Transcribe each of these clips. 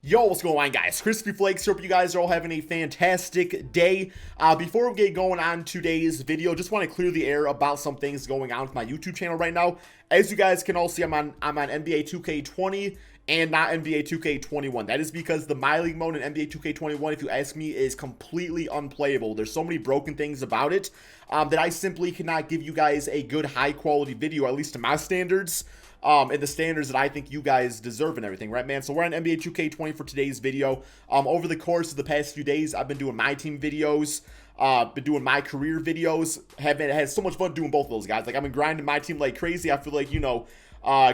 Yo, what's going on, guys? Crispy Flakes. Hope you guys are all having a fantastic day. Before we get going on today's video, just want to clear the air about some things going on with my YouTube channel right now. As you guys can all see, I'm on NBA 2K20 and not NBA 2K21. That is because the My League mode in NBA 2K21, if you ask me, is completely unplayable. There's so many broken things about it that I simply cannot give you guys a good, high-quality video, at least to my standards. And the standards that I think you guys deserve and everything, right, man? So we're on NBA 2K20 for today's video. Over the course of the past few days, I've been doing my team videos, been doing my career videos. Have had so much fun doing both of those, guys. Like, I've been grinding my team like crazy. I feel like,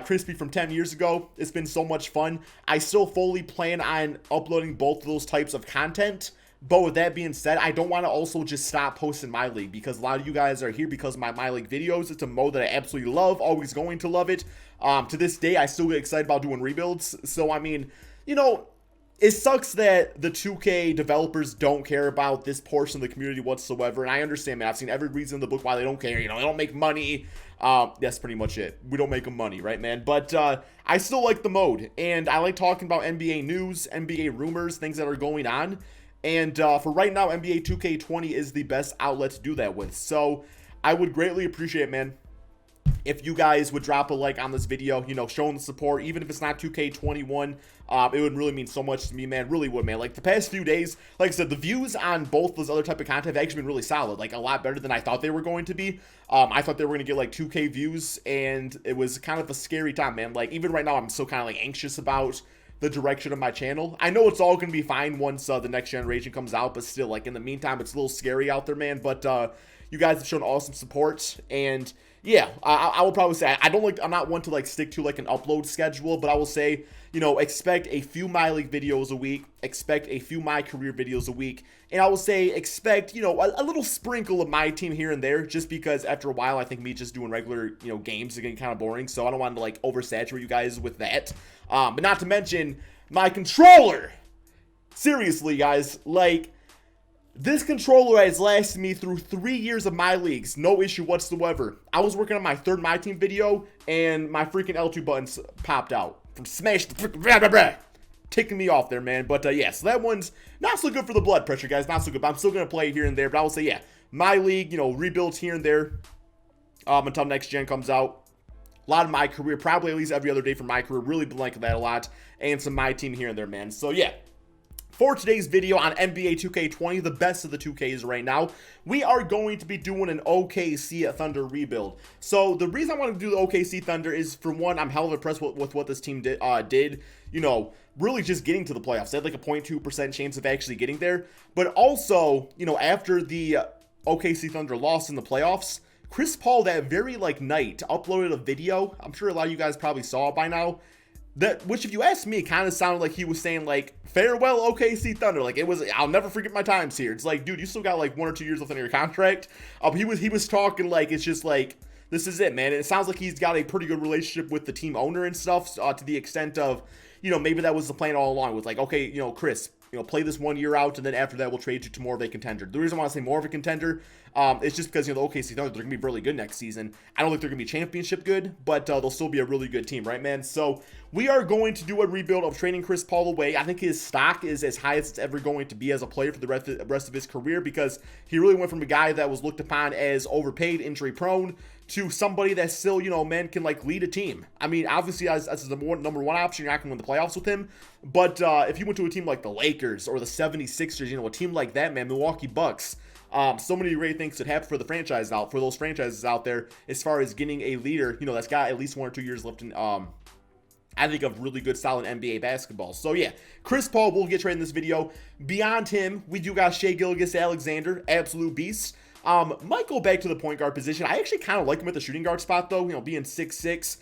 Crispy from 10 years ago, it's been so much fun. I still fully plan on uploading both of those types of content. But with that being said, I don't want to also just stop posting My League because a lot of you guys are here because of my League videos. It's a mode that I absolutely love, always going to love it. To this day, I still get excited about doing rebuilds. So, I mean, it sucks that the 2K developers don't care about this portion of the community whatsoever. And I understand, man. I've seen every reason in the book why they don't care. They don't make money. That's pretty much it. We don't make them money, right, man? But I still like the mode. And I like talking about NBA news, NBA rumors, things that are going on. And for right now, NBA 2K20 is the best outlet to do that with. So I would greatly appreciate, man, if you guys would drop a like on this video, showing the support, even if it's not 2K21, it would really mean so much to me, man. Really would, man. Like, the past few days, like I said, the views on both those other type of content have actually been really solid, like a lot better than I thought they were going to be. I thought they were going to get like 2K views, and it was kind of a scary time, man. Like, even right now, I'm still kind of like anxious about the direction of my channel. I know it's all going to be fine once the next generation comes out, but still, like, in the meantime, it's a little scary out there, man. But you guys have shown awesome support, and yeah, I will probably say I'm not one to like stick to like an upload schedule, but I will say, expect a few My League videos a week, expect a few My Career videos a week, and I will say expect, a little sprinkle of my team here and there, just because after a while, I think me just doing regular, games is getting kind of boring, so I don't want to like oversaturate you guys with that. But not to mention my controller. Seriously, guys, like, this controller has lasted me through 3 years of My Leagues, no issue whatsoever. I was working on my third My Team video, and my freaking L2 buttons popped out from smash the freaking ticking me off there, man. But yeah, so that one's not so good for the blood pressure, guys. Not so good. But I'm still gonna play it here and there. But I will say, yeah, My League, rebuilds here and there until next gen comes out. A lot of My Career, probably at least every other day for My Career. Really been liking that a lot, and some My Team here and there, man. So yeah. For today's video on NBA 2K20, the best of the 2Ks right now, we are going to be doing an OKC Thunder rebuild. So the reason I want to do the OKC Thunder is, for one, I'm hell of impressed with what this team did. Really just getting to the playoffs. They had like a 0.2% chance of actually getting there. But also, after the OKC Thunder lost in the playoffs, Chris Paul that very night uploaded a video. I'm sure a lot of you guys probably saw it by now. Which, if you ask me, kind of sounded like he was saying, like, farewell OKC Thunder. Like, it was, I'll never forget my times here. It's like, dude, you still got like 1 or 2 years left on your contract. He was talking like, it's just like, this is it, man. And it sounds like he's got a pretty good relationship with the team owner and stuff, to the extent of, maybe that was the plan all along, with like, okay, Chris, play this 1 year out, and then after that, we'll trade you to more of a contender. The reason I want to say more of a contender, it's just because, the OKC Thunder, they're going to be really good next season. I don't think they're going to be championship good, but they'll still be a really good team, right, man? So we are going to do a rebuild of trading Chris Paul away. I think his stock is as high as it's ever going to be as a player for the rest of his career, because he really went from a guy that was looked upon as overpaid, injury prone, to somebody that still, man, can like lead a team. I mean, obviously, as the number one option, you're not going to win the playoffs with him. But if you went to a team like the Lakers or the 76ers, a team like that, man, Milwaukee Bucks, so many great things could happen for those franchises out there, as far as getting a leader, that's got at least 1 or 2 years left in, I think, of really good, solid NBA basketball. So yeah, Chris Paul will get traded in this video. Beyond him, we do got Shai Gilgeous-Alexander, absolute beast. Might go back to the point guard position. I actually kind of like him at the shooting guard spot, though, being 6'6".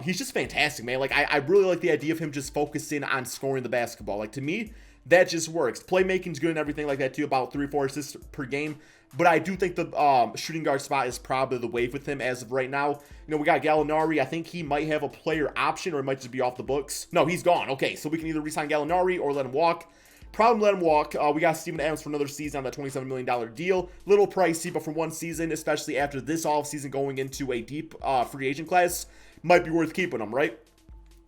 He's just fantastic, man. Like, I really like the idea of him just focusing on scoring the basketball. Like, to me, that just works. Playmaking's good and everything like that, too, about 3 or 4 assists per game. But I do think the shooting guard spot is probably the wave with him as of right now. We got Gallinari. I think he might have a player option, or it might just be off the books. No, he's gone. Okay, so we can either re-sign Gallinari or let him walk. Probably let him walk. We got Steven Adams for another season on that $27 million deal. Little pricey, but for one season, especially after this offseason going into a deep free agent class, might be worth keeping him, right?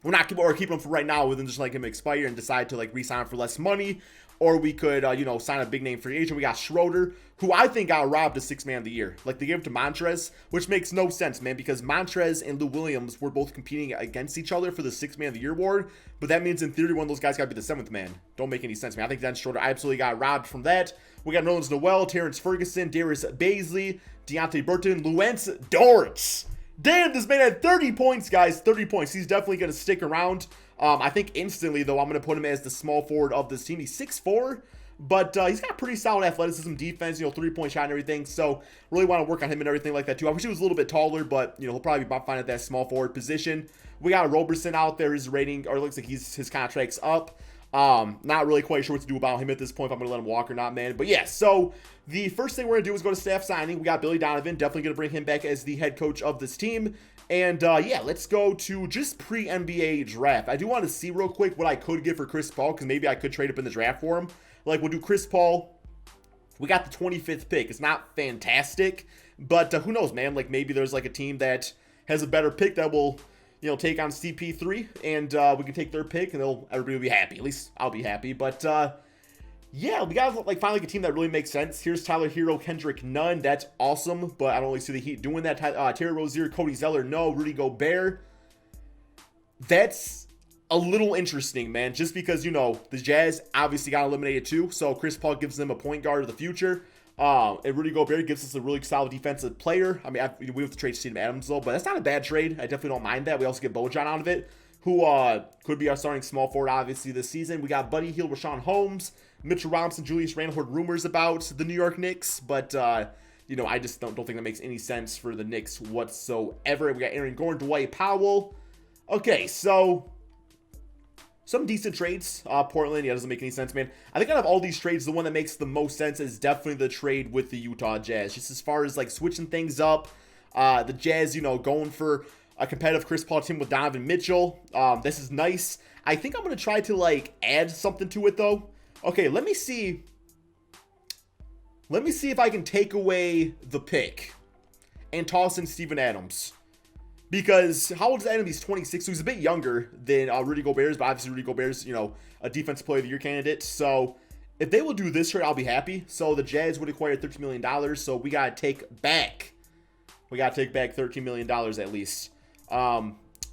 we're not or keep him for right now, and then just like him expire and decide to like re-sign him for less money. Or we could, you know, sign a big name free agent. We got Schroeder, who I think got robbed as sixth man of the year. Like, they gave it to Montrez, which makes no sense, man, because Montrez and Lou Williams were both competing against each other for the sixth man of the year award. But that means, in theory, one of those guys got to be the seventh man. Don't make any sense, man. I think Dennis Schroeder absolutely got robbed from that. We got Nerlens Noel, Terrence Ferguson, Darius Baisley, Deontay Burton, Luance Dort. Damn, this man had 30 points, guys. 30 points. He's definitely going to stick around. I think instantly, though, I'm going to put him as the small forward of this team. He's 6'4", but he's got pretty solid athleticism, defense, you know, three-point shot and everything. So really want to work on him and everything like that, too. I wish he was a little bit taller, but, you know, he'll probably be fine at that small forward position. We got Roberson out there. His rating, or it looks like his contract's up. Not really quite sure what to do about him at this point, if I'm going to let him walk or not, man. But yeah, so the first thing we're going to do is go to staff signing. We got Billy Donovan. Definitely going to bring him back as the head coach of this team. And yeah, let's go to just pre-NBA draft. I do want to see real quick what I could get for Chris Paul, because maybe I could trade up in the draft for him. Like, we'll do Chris Paul. We got the 25th pick. It's not fantastic, but who knows, man? Like, maybe there's like a team that has a better pick that will, you know, take on CP3, and we can take their pick, and everybody will be happy. At least I'll be happy. But yeah, we got like finally a team that really makes sense. Here's Tyler Hero, Kendrick Nunn. That's awesome, but I don't really see the Heat doing that. Terry Rozier, Cody Zeller, no. Rudy Gobert. That's a little interesting, man, just because, you know, the Jazz obviously got eliminated too, so Chris Paul gives them a point guard of the future. And Rudy Gobert gives us a really solid defensive player. I mean, we have to trade Steven Adams, though, but that's not a bad trade. I definitely don't mind that. We also get Bojan out of it, who could be our starting small forward, obviously, this season. We got Buddy Hield, Rashawn Holmes, Mitchell Robinson, Julius Randle. Heard rumors about the New York Knicks, but, you know, I just don't think that makes any sense for the Knicks whatsoever. We got Aaron Gordon, Dwight Powell. Okay, so some decent trades. Portland, yeah, doesn't make any sense, man. I think out of all these trades, the one that makes the most sense is definitely the trade with the Utah Jazz. Just as far as, like, switching things up. The Jazz, you know, going for a competitive Chris Paul team with Donovan Mitchell. This is nice. I think I'm going to try to, like, add something to it, though. Okay, let me see. Let me see if I can take away the pick and toss in Steven Adams. Because how old is Adams? He's 26, so he's a bit younger than Rudy Gobert, but obviously Rudy Gobert's, you know, a defensive player of the year candidate. So if they will do this trade, I'll be happy. So the Jazz would acquire $13 million, so we got to take back. We got to take back $13 million at least,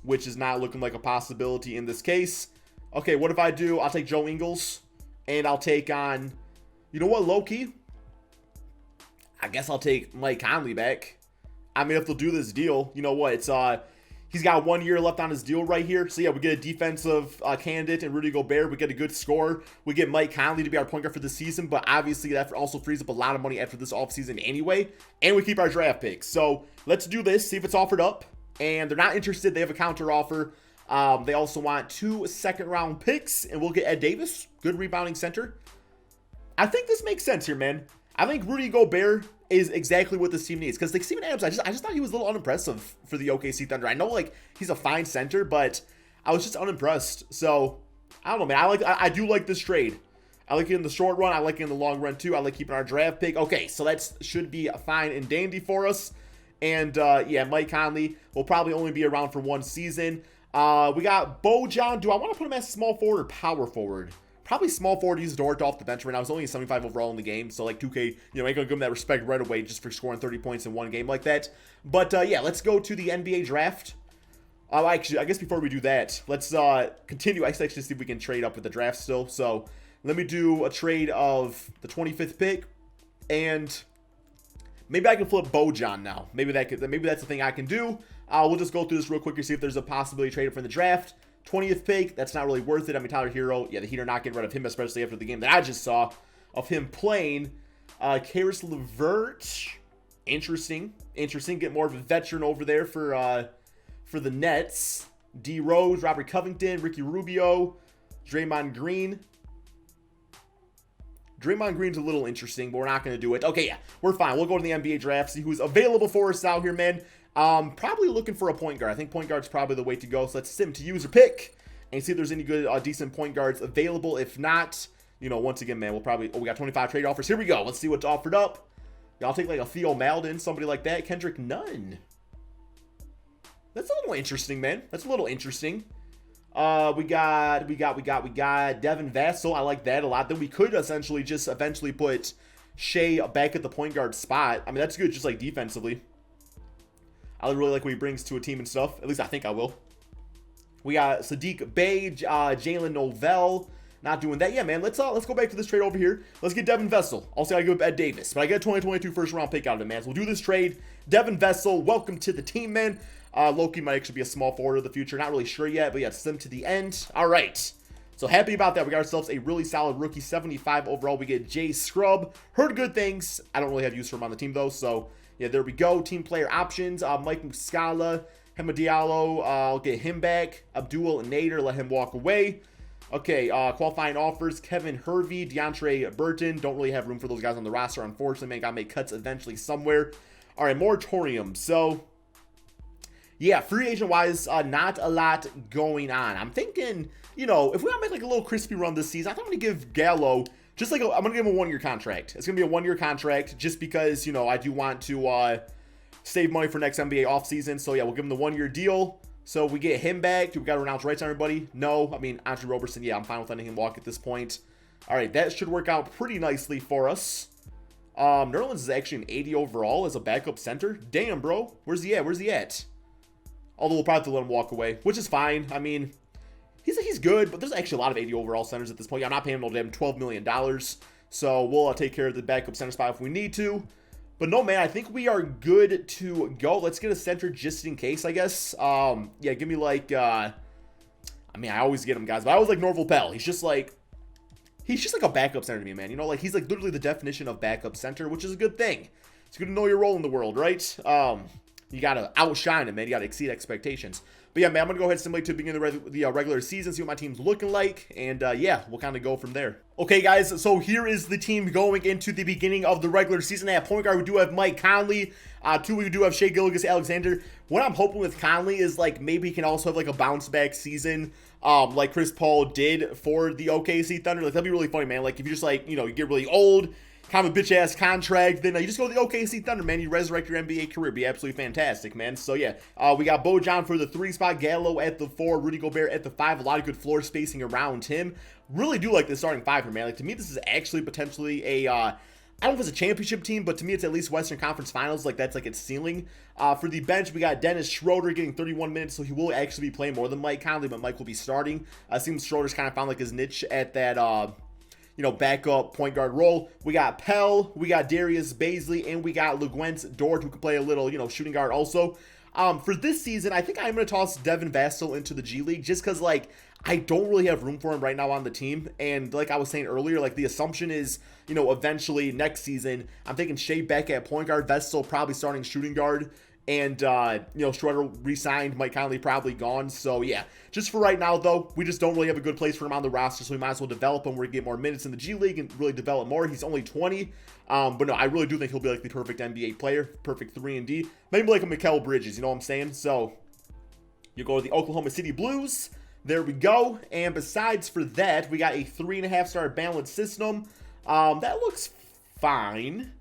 which is not looking like a possibility in this case. Okay, what if I do? I'll take Joe Ingles, and I'll take on, you know what, low-key? I guess I'll take Mike Conley back. I mean, if they'll do this deal, you know what? It's he's got 1 year left on his deal right here. So yeah, we get a defensive candidate and Rudy Gobert. We get a good scorer. We get Mike Conley to be our point guard for the season, but obviously that also frees up a lot of money after this offseason anyway. And we keep our draft picks. So let's do this. See if it's offered up. And they're not interested. They have a counter offer. They also want 2 second-round picks, and we'll get Ed Davis, good rebounding center. I think this makes sense here, man. I think Rudy Gobert is exactly what this team needs. Because like Steven Adams, I just thought he was a little unimpressive for the OKC Thunder. I know like he's a fine center, but I was just unimpressed. So I don't know, man. I do like this trade. I like it in the short run. I like it in the long run too. I like keeping our draft pick. Okay, so that should be fine and dandy for us. And yeah, Mike Conley will probably only be around for 1 season. We got Bojan. Do I want to put him as small forward or power forward? Probably small forward. He's Dort off the bench right now. He's only a 75 overall in the game. So like 2K, you know, ain't gonna give him that respect right away just for scoring 30 points in 1 game like that. But yeah, let's go to the NBA draft. Actually, I guess before we do that, let's continue. I actually see if we can trade up with the draft still. So let me do a trade of the 25th pick, and maybe I can flip Bojan now. Maybe that's the thing I can do. We'll just go through this real quick to see if there's a possibility to trade it from the draft. 20th pick, that's not really worth it. I mean, Tyler Hero, yeah, the Heat are not getting rid of him, especially after the game that I just saw of him playing. Karis LeVert, interesting. Get more of a veteran over there for the Nets. D. Rose, Robert Covington, Ricky Rubio, Draymond Green. Draymond Green's a little interesting, but we're not going to do it. Okay, yeah, we're fine. We'll go to the NBA draft, see who's available for us out here, man. Probably looking for a point guard. I think point guard's probably the way to go. So let's sim to user pick and see if there's any good, decent point guards available. If not, you know, once again, man, we'll probably, we got 25 trade offers. Here we go. Let's see what's offered up. Y'all take like a Theo Maledon, somebody like that. Kendrick Nunn. That's a little interesting, man. That's a little interesting. We got Devin Vassell. I like that a lot. Then we could essentially just eventually put Shea back at the point guard spot. I mean, that's good just like defensively. I really like what he brings to a team and stuff. At least I think I will. We got Sadiq Bey, Jalen Novell. Not doing that. Yeah, man. Let's go back to this trade over here. Let's get Devin Vassell. Also, I give up Ed Davis, but I get a 2022 first round pick out of it, man. So we'll do this trade. Devin Vassell, welcome to the team, man. Loki might actually be a small forward of the future. Not really sure yet, but yeah, slim to the end. All right. So happy about that. We got ourselves a really solid rookie, 75 overall. We get Jay Scrub. Heard good things. I don't really have use for him on the team, though. So, yeah, there we go. Team player options. Mike Muscala, Hema Diallo. I'll get him back. Abdul Nader, let him walk away. Okay, qualifying offers, Kevin Hervey, DeAndre Burton. Don't really have room for those guys on the roster, unfortunately, man. Gotta make cuts eventually somewhere. All right, moratorium. So, yeah, free agent-wise, not a lot going on. I'm thinking, you know, if we want to make like a little crispy run this season, I think I'm going to give Gallo just like I'm going to give him a one-year contract. It's going to be a one-year contract just because, you know, I do want to save money for next NBA offseason. So, yeah, we'll give him the one-year deal. So we get him back. Do we got to renounce rights on everybody? No. I mean, Andre Roberson, yeah, I'm fine with letting him walk at this point. All right, that should work out pretty nicely for us. Nerlens is actually an 80 overall as a backup center. Damn, bro. Where's he at? Where's he at? Although we'll probably have to let him walk away, which is fine. I mean, he's good, but there's actually a lot of 80 overall centers at this point. Yeah, I'm not paying him no damn $12 million. So we'll take care of the backup center spot if we need to. But no, man, I think we are good to go. Let's get a center just in case, I guess. Yeah, give me like, I mean, I always get him, guys, but I always like Norval Pell. He's just like a backup center to me, man. You know, like he's like literally the definition of backup center, which is a good thing. It's good to know your role in the world, right? You got to outshine him, man. You got to exceed expectations. But yeah, man, I'm going to go ahead and simulate to the beginning of the regular season, see what my team's looking like, and yeah, we'll kind of go from there. Okay, guys, so here is the team going into the beginning of the regular season. At point guard, we do have Mike Conley. Two, we do have Shea Gilgeous-Alexander. What I'm hoping with Conley is, like, maybe he can also have, like, a bounce-back season, like Chris Paul did for the OKC Thunder. Like, that'd be really funny, man. Like, if you just, like, you know, you get really old, kind of a bitch-ass contract, then you just go to the OKC Thunder, man. You resurrect your NBA career. Be absolutely fantastic, man. So, yeah, we got Bojan for the 3 spot, Gallo at the 4, Rudy Gobert at the 5. A lot of good floor spacing around him. Really do like this starting 5 here, man. Like, to me, this is actually potentially a, I don't know if it's a championship team, but to me, it's at least Western Conference Finals. Like, that's like its ceiling. For the bench, we got Dennis Schroeder getting 31 minutes, so he will actually be playing more than Mike Conley, but Mike will be starting. Seems Schroeder's kind of found, like, his niche at that, you know, backup point guard role. We got Pell, we got Darius Baisley, and we got LeGuent Dort, who can play a little, you know, shooting guard also. For this season, I think I'm going to toss Devin Vassell into the G League just because, like, I don't really have room for him right now on the team. And like I was saying earlier, like, the assumption is, you know, eventually next season, I'm thinking Shea back at point guard, Vassell probably starting shooting guard. And, you know, Schroeder re-signed, Mike Conley probably gone. So, yeah, just for right now, though, we just don't really have a good place for him on the roster. So we might as well develop him where he get more minutes in the G League and really develop more. He's only 20. But no, I really do think he'll be like the perfect NBA player. Perfect 3-and-D. Maybe like a Mikal Bridges, you know what I'm saying? So, you go to the Oklahoma City Blues. There we go. And besides for that, we got a 3.5-star balanced system. That looks fine.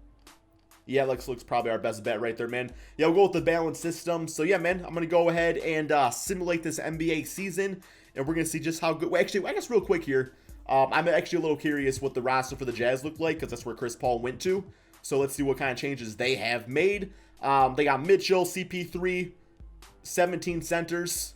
Yeah, looks probably our best bet right there, man. Yeah, we'll go with the balanced system. So, yeah, man, I'm going to go ahead and simulate this NBA season, and we're going to see just how good. Well, actually, I guess real quick here, I'm actually a little curious what the roster for the Jazz looked like, because that's where Chris Paul went to. So, let's see what kind of changes they have made. They got Mitchell, CP3, 17 centers.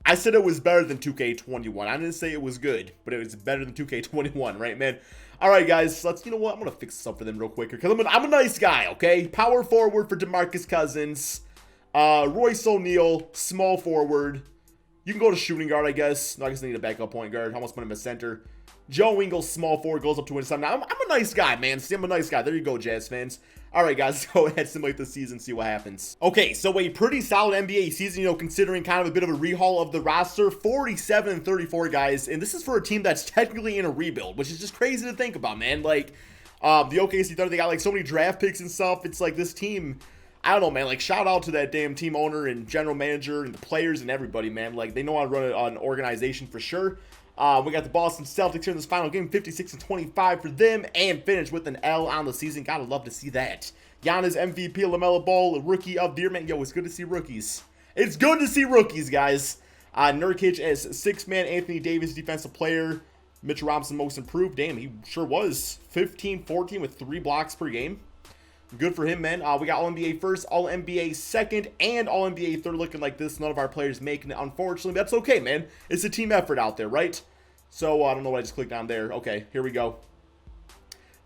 I said it was better than 2K21. I didn't say it was good, but it was better than 2K21, right, man? All right, guys, you know what? I'm going to fix this up for them real quick here, because I'm a nice guy, okay? Power forward for DeMarcus Cousins. Royce O'Neal, small forward. You can go to shooting guard, I guess. No, I guess I need a backup point guard. I almost put him as center. Joe Ingles, small forward, goes up to win some. Now, I'm a nice guy, man. See, I'm a nice guy. There you go, Jazz fans. All right, guys, let's go ahead and simulate the season, see what happens. Okay, so a pretty solid NBA season, you know, considering kind of a bit of a rehaul of the roster. 47-34, guys, and this is for a team that's technically in a rebuild, which is just crazy to think about, man. Like, the OKC Thunder, they got, like, so many draft picks and stuff. It's like this team, I don't know, man. Like, shout out to that damn team owner and general manager and the players and everybody, man. Like, they know how to run an organization for sure. We got the Boston Celtics here in this final game, 56-25 for them, and finish with an L on the season. Gotta love to see that. Giannis MVP, LaMelo Ball, Rookie of the Year, man. Yo, it's good to see rookies. It's good to see rookies, guys. Nurkic as six-man, Anthony Davis defensive player, Mitchell Robinson most improved. Damn, he sure was. 15-14 with 3 blocks per game. Good for him, man. We got All-NBA first, All-NBA second, and All-NBA third looking like this. None of our players making it, unfortunately. That's okay, man. It's a team effort out there, right? So, I don't know what I just clicked on there. Okay, here we go.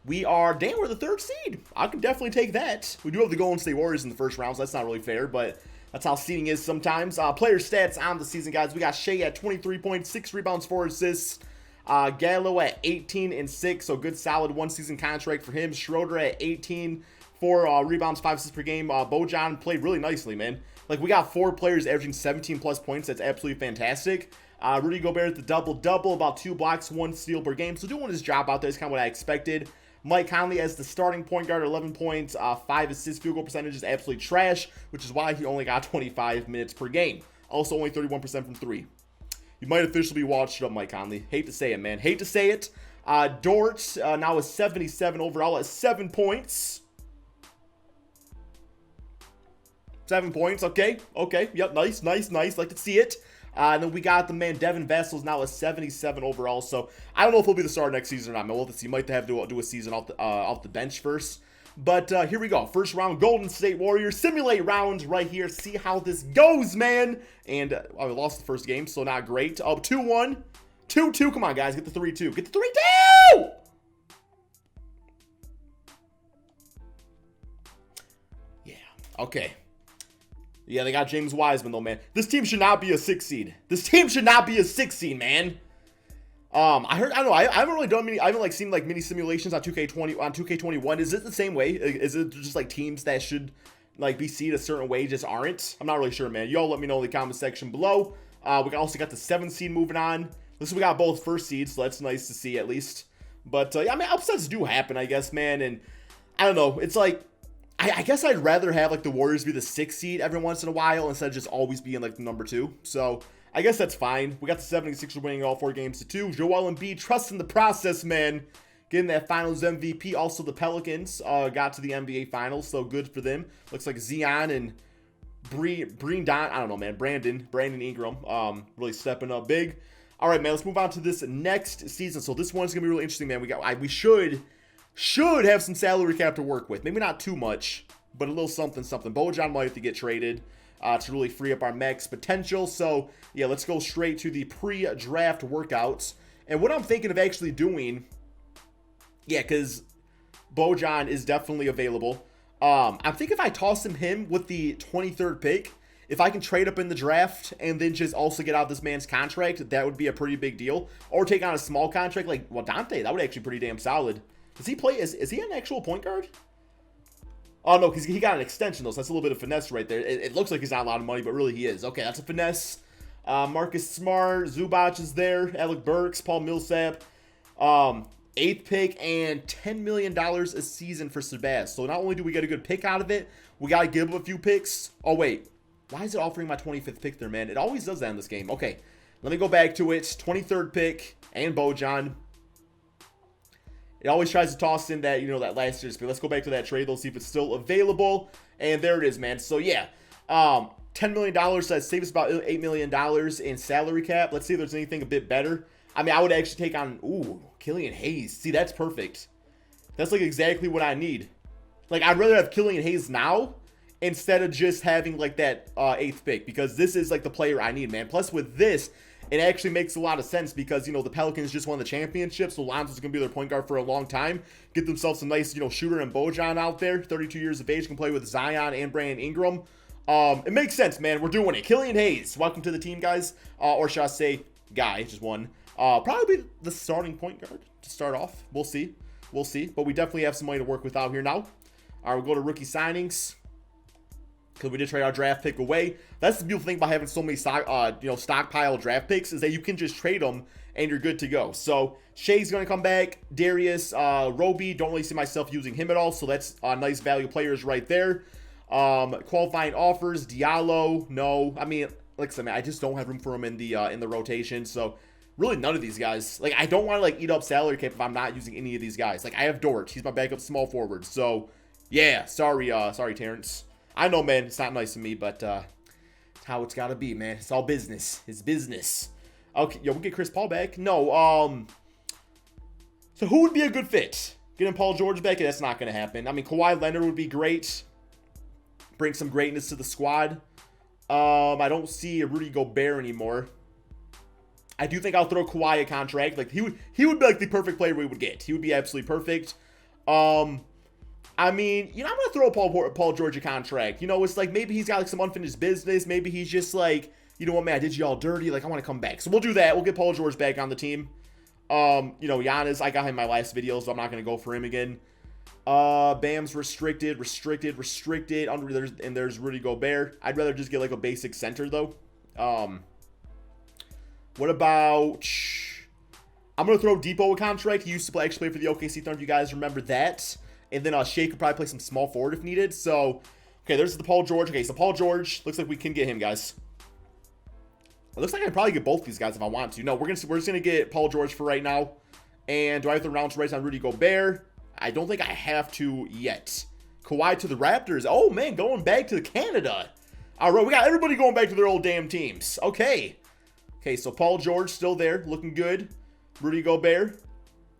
We're the 3rd seed. I can definitely take that. We do have the Golden State Warriors in the first round, so that's not really fair, but that's how seeding is sometimes. Player stats on the season, guys. We got Shea at 23 points, 6 rebounds, 4 assists. Gallo at 18 and 6, so good solid 1-season contract for him. Schroeder at 18, 4 rebounds, 5 assists per game. Bojan played really nicely, man. Like, we got 4 players averaging 17 plus points. That's absolutely fantastic. Rudy Gobert at the double-double, about 2 blocks, 1 steal per game. So doing his job out there is kind of what I expected. Mike Conley as the starting point guard, 11 points, 5 assists, field goal percentage is absolutely trash, which is why he only got 25 minutes per game. Also only 31% from 3. You might officially be washed up, Mike Conley. Hate to say it, man. Hate to say it. Dort now is 77 overall at 7 points. 7 points, okay. Yep, nice. Like to see it. And then we got the man Devin Vassell's now a 77 overall. So I don't know if he'll be the starter next season or not, man. We'll have to see. He might have to do a season off the bench first. But here we go. First round, Golden State Warriors. Simulate round right here. See how this goes, man. And we lost the first game, so not great. 2-1. 2-2. Come on, guys. Get the 3-2. Get the 3-2! Yeah. Okay. Yeah, they got James Wiseman, though, man. This team should not be a 6 seed. This team should not be a 6 seed, man. I don't know. I haven't really done many. I haven't seen mini simulations on 2K21. Is it the same way? Is it just like teams that should be seeded a certain way just aren't? I'm not really sure, man. Y'all let me know in the comment section below. We also got the 7 seed moving on. Listen, we got both first seeds, so that's nice to see at least. But yeah, I mean, upsets do happen, I guess, man. And I don't know. It's like I guess I'd rather have the Warriors be the 6th seed every once in a while instead of just always being the number 2. So I guess that's fine. We got the 76ers winning all 4 games to 2. Joel Embiid, trusting the process, man. Getting that Finals MVP. Also, the Pelicans got to the NBA Finals, so good for them. Looks like Zion and Brandon Ingram really stepping up big. All right, man, let's move on to this next season. So this one's going to be really interesting, man. We should have some salary cap to work with. Maybe not too much, but a little something. Bojan might have to get traded to really free up our max potential. So, yeah, let's go straight to the pre-draft workouts. And what I'm thinking of actually doing, yeah, because Bojan is definitely available. I think if I toss him with the 23rd pick, if I can trade up in the draft and then just also get out this man's contract, that would be a pretty big deal. Or take on a small contract like, well, Dante, that would actually be pretty damn solid. Does he play? Is he an actual point guard? Oh, no, because he got an extension, though, so that's a little bit of finesse right there. It looks like he's not a lot of money, but really he is. Okay, that's a finesse. Marcus Smart, Zubac is there, Alec Burks, Paul Millsap. 8th pick and $10 million a season for Sebas. So not only do we get a good pick out of it, we got to give him a few picks. Oh, wait. Why is it offering my 25th pick there, man? It always does that in this game. Okay, let me go back to it. 23rd pick and Bojan. It always tries to toss in that, that last year's pick. Let's go back to that trade, though, see if it's still available. And there it is, man. So, yeah. $10 million, so that saves about $8 million in salary cap. Let's see if there's anything a bit better. I mean, I would actually take on, Killian Hayes. See, that's perfect. That's exactly what I need. I'd rather have Killian Hayes now instead of just having that 8th pick, because this is the player I need, man. Plus with this, it actually makes a lot of sense because, the Pelicans just won the championship, so Lonzo's going to be their point guard for a long time. Get themselves a nice, shooter and Bojan out there, 32 years of age, can play with Zion and Brandon Ingram. It makes sense, man. We're doing it. Killian Hayes, welcome to the team, guys. Or should I say, guy, just one. Probably the starting point guard to start off. We'll see. But we definitely have some money to work with out here now. All right, we'll go to rookie signings, because we did trade our draft pick away. That's the beautiful thing about having so many stockpile draft picks, is that you can just trade them and you're good to go. So Shea's going to come back. Darius, Roby, don't really see myself using him at all. So that's nice value players right there. Qualifying offers, Diallo, no. I mean, I just don't have room for him in the rotation. So really none of these guys. I don't want to eat up salary cap if I'm not using any of these guys. I have Dort. He's my backup small forward. So yeah, sorry Terrence. I know, man, it's not nice of me, but How it's gotta be, man. It's all business. It's business. Okay, yo, we'll get Chris Paul back. No, so who would be a good fit? Getting Paul George back? That's not gonna happen. I mean, Kawhi Leonard would be great. Bring some greatness to the squad. I don't see a Rudy Gobert anymore. I do think I'll throw Kawhi a contract. Like, he would be like the perfect player we would get. He would be absolutely perfect. I mean, you know, I'm going to throw Paul George a contract. You know, it's like maybe he's got like some unfinished business. Maybe he's just like, you know what, man, I did you all dirty. Like, I want to come back. So we'll do that. We'll get Paul George back on the team. You know, Giannis, I got him in my last video, so I'm not going to go for him again. Bam's restricted. And there's Rudy Gobert. I'd rather just get like a basic center, though. What about... I'm going to throw Depot a contract. He used to actually play for the OKC Thunder, if you guys remember that. And then Shea could probably play some small forward if needed. So, okay, there's the Paul George. Okay, so Paul George, looks like we can get him, guys. It looks like I can probably get both these guys if I want to. No, we're just going to get Paul George for right now. And do I have the round to raise on Rudy Gobert? I don't think I have to yet. Kawhi to the Raptors. Oh, man, going back to Canada. All right, we got everybody going back to their old damn teams. Okay. Okay, so Paul George still there, looking good. Rudy Gobert.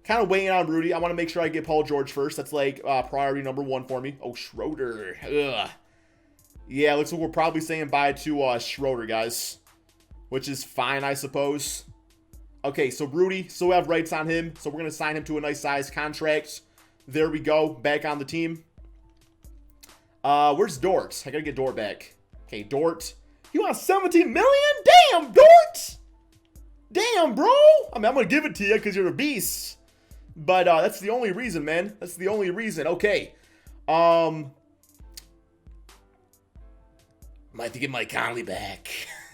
Kind of weighing on Rudy. I want to make sure I get Paul George first. That's like priority number one for me. Oh, Schroeder. Ugh. Yeah, looks like we're probably saying bye to Schroeder, guys. Which is fine, I suppose. Okay, so Rudy, still have rights on him. So we're going to sign him to a nice size contract. There we go. Back on the team. Where's Dort? I got to get Dort back. Okay, Dort. You want 17 million? Damn, Dort! Damn, bro! I mean, I'm going to give it to you because you're a beast. But that's the only reason, man. That's the only reason. Okay. Might have to get Mike Conley back.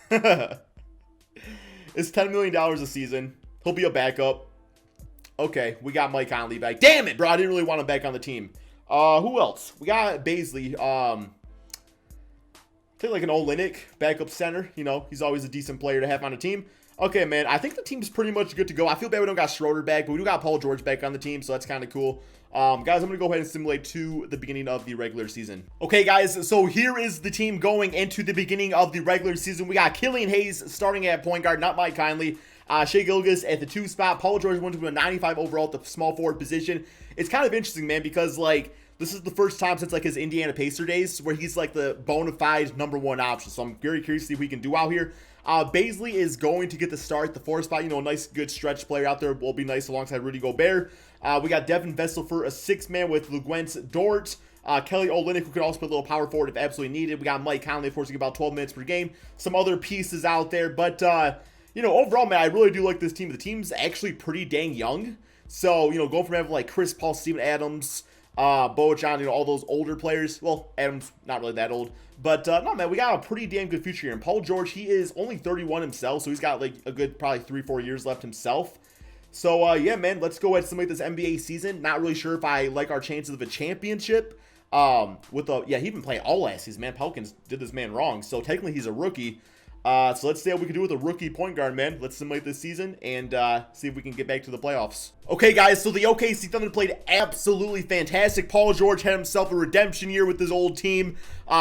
It's $10 million a season. He'll be a backup. Okay, we got Mike Conley back. Damn it, bro. I didn't really want him back on the team. Who else? We got Baisley. Take like an Olynyk backup center. You know, he's always a decent player to have on a team. Okay, man, I think the team's pretty much good to go. I feel bad we don't got Schroeder back, but we do got Paul George back on the team, so that's kind of cool. Guys, I'm going to go ahead and simulate to the beginning of the regular season. Okay, guys, so here is the team going into the beginning of the regular season. We got Killian Hayes starting at point guard, not Mike Conley. Shea Gilgeous at the 2 spot. Paul George went to a 95 overall at the small forward position. It's kind of interesting, man, because, like, this is the first time since, like, his Indiana Pacer days where he's, like, the bona fide #1 option. So I'm very curious to see what he can do out here. Baisley is going to get the start at the 4 spot. You know, a nice, good stretch player out there will be nice alongside Rudy Gobert. We got Devin Vessel for a 6-man with LeGuentz Dort. Kelly Olynyk, who could also play a little power forward if absolutely needed. We got Mike Conley, of course, to get about 12 minutes per game. Some other pieces out there. But, you know, overall, man, I really do like this team. The team's actually pretty dang young. So, you know, going from having, like, Chris Paul, Steven Adams, Bojan, you know, all those older players. Well, Adams, not really that old. But, no, man, we got a pretty damn good future here. And Paul George, he is only 31 himself, so he's got, like, a good probably 3-4 years left himself. So, yeah, man, let's go ahead and simulate this NBA season. Not really sure if I like our chances of a championship. Yeah, he didn't play all last season, man. Pelicans did this man wrong. So, technically, he's a rookie. So let's see what we can do with a rookie point guard, man. Let's simulate this season and see if we can get back to the playoffs. Okay, guys, so the OKC Thunder played absolutely fantastic. Paul George had himself a redemption year with his old team.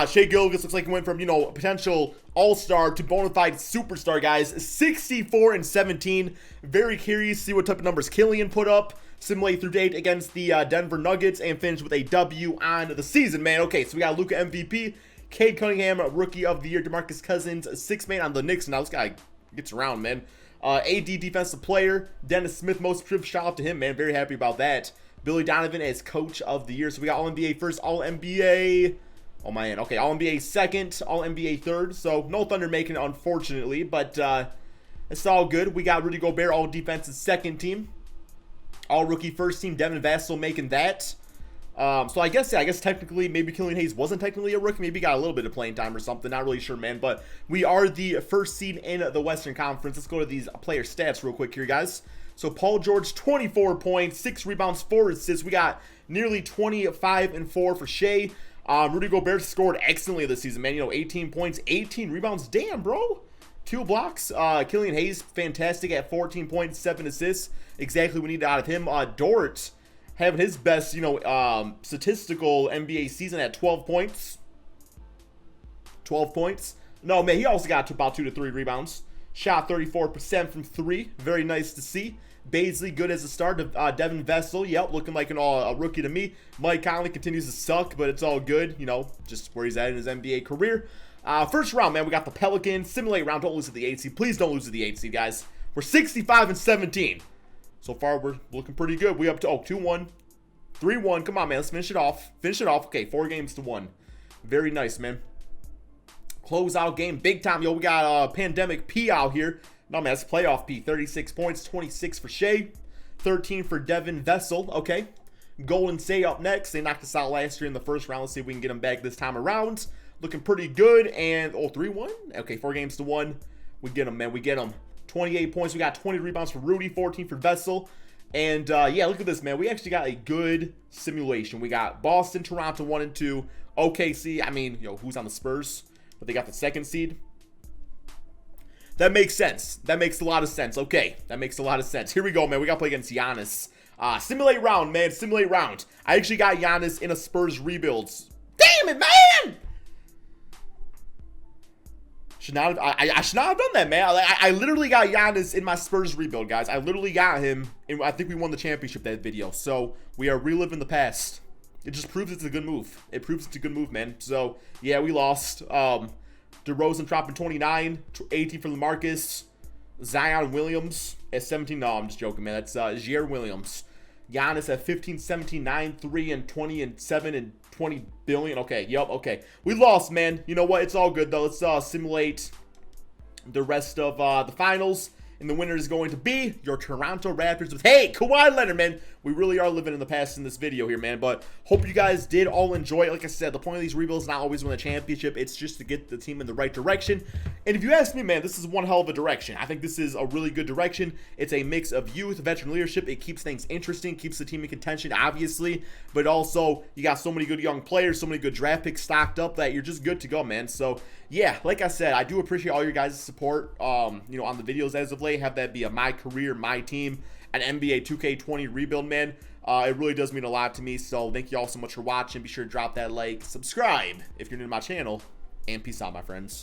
Shea Gilgeous looks like he went from, you know, potential all-star to bona fide superstar, guys. 64-17. Very curious to see what type of numbers Killian put up. Simulate through date against the Denver Nuggets and finish with a W on the season, man. Okay, so we got Luka MVP. Cade Cunningham, Rookie of the Year. DeMarcus Cousins, 6-man on the Knicks. Now this guy gets around, man. AD Defensive Player. Dennis Smith, most improved. Shout out to him, man. Very happy about that. Billy Donovan as Coach of the Year. So we got All-NBA first, All-NBA. Oh, man. Okay, All-NBA second, All-NBA third. So no Thunder making it, unfortunately. But it's all good. We got Rudy Gobert, All-Defensive second team. All-Rookie first team. Devin Vassell making that. So I guess technically maybe Killian Hayes wasn't technically a rookie. Maybe he got a little bit of playing time or something. Not really sure, man. But we are the first seed in the Western Conference. Let's go to these player stats real quick here, guys. So Paul George, 24 points, 6 rebounds, 4 assists. We got nearly 25-4 for Shea. Rudy Gobert scored excellently this season, man. You know, 18 points, 18 rebounds. Damn, bro. 2 blocks. Killian Hayes, fantastic at 14 points, 7 assists. Exactly what we needed out of him. Dort having his best, you know, statistical NBA season at 12 points. 12 points. No, man, he also got to about 2 to 3 rebounds. Shot 34% from 3. Very nice to see. Baisley, good as a start. Devin Vessel, yep, looking like a rookie to me. Mike Conley continues to suck, but it's all good. You know, just where he's at in his NBA career. First round, man, we got the Pelicans. Simulate round. Don't lose to the 8 seed. Please don't lose to the 8 seed, guys. We're 65-17. So far, we're looking pretty good. We up to, 2-1. 3-1. Come on, man. Let's finish it off. Finish it off. Okay, 4 games to 1. Very nice, man. Closeout game. Big time. Yo, we got Pandemic P out here. No, man, that's playoff P. 36 points. 26 for Shea. 13 for Devin Vessel. Okay. Golden State up next. They knocked us out last year in the first round. Let's see if we can get them back this time around. Looking pretty good. And, 3-1. Okay, 4 games to 1. We get them, man. We get them. 28 points. We got 20 rebounds for Rudy. 14 for Vessel. And, yeah, look at this, man. We actually got a good simulation. We got Boston, Toronto 1 and 2. OKC. I mean, who's on the Spurs? But they got the 2nd seed. That makes sense. That makes a lot of sense. Okay, that makes a lot of sense. Here we go, man. We got to play against Giannis. Simulate round, man. Simulate round. I actually got Giannis in a Spurs rebuilds. Damn it, man! I should not have done that, man. I literally got Giannis in my Spurs rebuild, guys. I literally got him, and I think we won the championship that video. So we are reliving the past. It just proves it's a good move. It proves it's a good move, man. So yeah, we lost. DeRozan dropping 29, 18 for LaMarcus. Zion Williams at 17. No, I'm just joking, man. That's Jair Williams. Giannis at 15, 17, 9, 3, and 20, and 7, and 20 billion. Okay, yep, okay. We lost, man. You know what? It's all good, though. Let's simulate the rest of the finals. And the winner is going to be your Toronto Raptors with, hey, Kawhi Leonard, man. We really are living in the past in this video here, man. But hope you guys did all enjoy it. Like I said, the point of these rebuilds is not always win a championship. It's just to get the team in the right direction. And if you ask me, man, this is one hell of a direction. I think this is a really good direction. It's a mix of youth, veteran leadership. It keeps things interesting, keeps the team in contention, obviously. But also, you got so many good young players, so many good draft picks stocked up that you're just good to go, man. So, yeah, like I said, I do appreciate all your guys' support, on the videos as of late. Have that be a my career, my team, an NBA 2K20 rebuild, man. It really does mean a lot to me. So thank you all so much for watching. Be sure to drop that like, subscribe if you're new to my channel, and peace out, my friends.